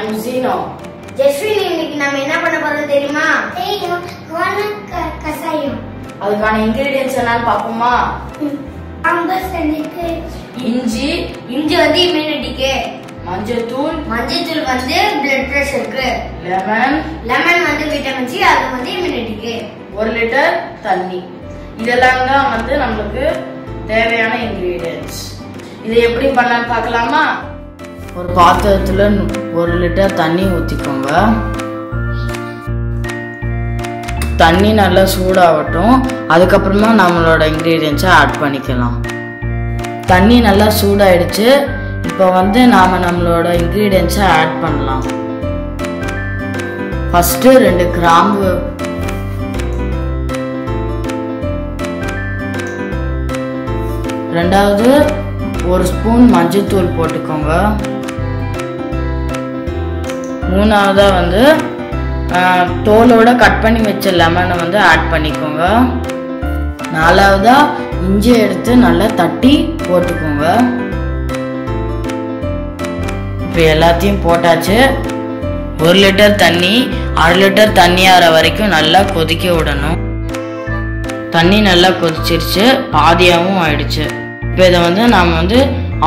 I'm Zeno. Jeswin இன்னைக்கு நாம என்ன பண்ண போறோம் தெரியுமா? கசாயம். அதுக்கான இன்கிரிடியன்ட்ஸ் என்னன்னு பாப்போமா? இஞ்சி வந்து இம்யூனிட்டிக்கு, மஞ்சள் வந்து பிளட் பிரஷருக்கு, லெமன் வந்து விட்டமின் சி, அது வந்து இம்யூனிட்டிக்கு, 1 லிட்டர் தண்ணி. இதெல்லாம் தான் வந்து நமக்கு தேவையான இன்கிரிடியன்ட்ஸ். இதை எப்படி பண்ணலாம்னு பார்க்கலாமா? ஒரு பாத்திரத்துல 1 லிட்டர் தண்ணி ஊத்திக்கோங்க. தண்ணி நல்லா சூடாகட்டும். அதுக்கப்புறமா நம்மளோட இன்கிரிடியன்ஸை ஆட் பண்ணிக்கலாம். தண்ணி நல்லா சூடாயிடுச்சு. இப்போ வந்து நாம நம்மளோட இன்கிரிடியன்ஸை ஆட் பண்ணலாம். ஃபர்ஸ்ட் 2 கிராம்பு, ரெண்டாவது 1 ஸ்பூன் மஞ்சள்தூள் போட்டுக்கோங்க. மூணாவதா வந்து தோலோட கட் பண்ணி வச்ச லெமனை வந்து ஆட் பண்ணிக்கோங்க. நாலாவதா இஞ்சி எடுத்து நல்லா தட்டி போட்டுக்கோங்க. இப்போ எல்லாத்தையும் போட்டாச்சு. 1 லிட்டர் தண்ணி 1/2 லிட்டர் தண்ணி ஆற வரைக்கும் நல்லா கொதிக்க விடணும். தண்ணி நல்லா கொதிச்சிருச்சு, பாதியாகவும் ஆயிடுச்சு. இப்போ இதை வந்து நாம் வந்து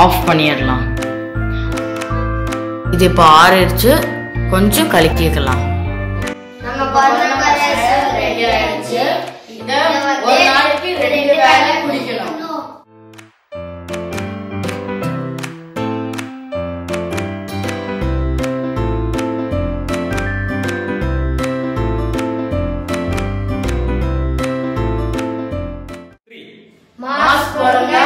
ஆஃப் பண்ணிடலாம். இது இப்போ ஆறிடுச்சு, கொஞ்சம் கலக்கிக்கலாம். ஒரு நாளைக்கு 2 வேளை குடிக்கணும். மாஸ்க் போடுங்க.